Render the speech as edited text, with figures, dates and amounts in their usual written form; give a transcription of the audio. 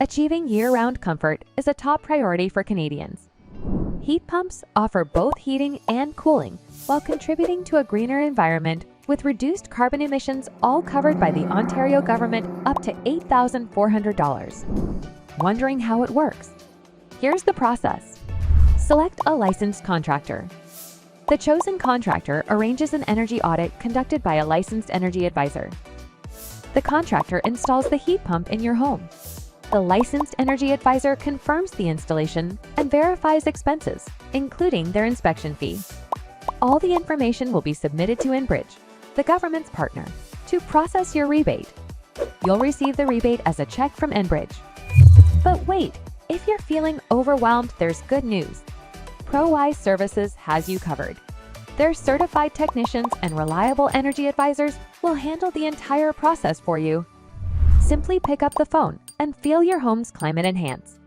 Achieving year-round comfort is a top priority for Canadians. Heat pumps offer both heating and cooling while contributing to a greener environment with reduced carbon emissions, all covered by the Ontario Government up to $8,400. Wondering how it works? Here's the process. Select a licensed contractor. The chosen contractor arranges an energy audit conducted by a licensed energy advisor. The contractor installs the heat pump in your home. The licensed energy advisor confirms the installation and verifies expenses, including their inspection fee. All the information will be submitted to Enbridge, the government's partner, to process your rebate. You'll receive the rebate as a check from Enbridge. But wait, if you're feeling overwhelmed, there's good news. ProWise Services has you covered. Their certified technicians and reliable energy advisors will handle the entire process for you. Simply pick up the phone and feel your home's climate enhance.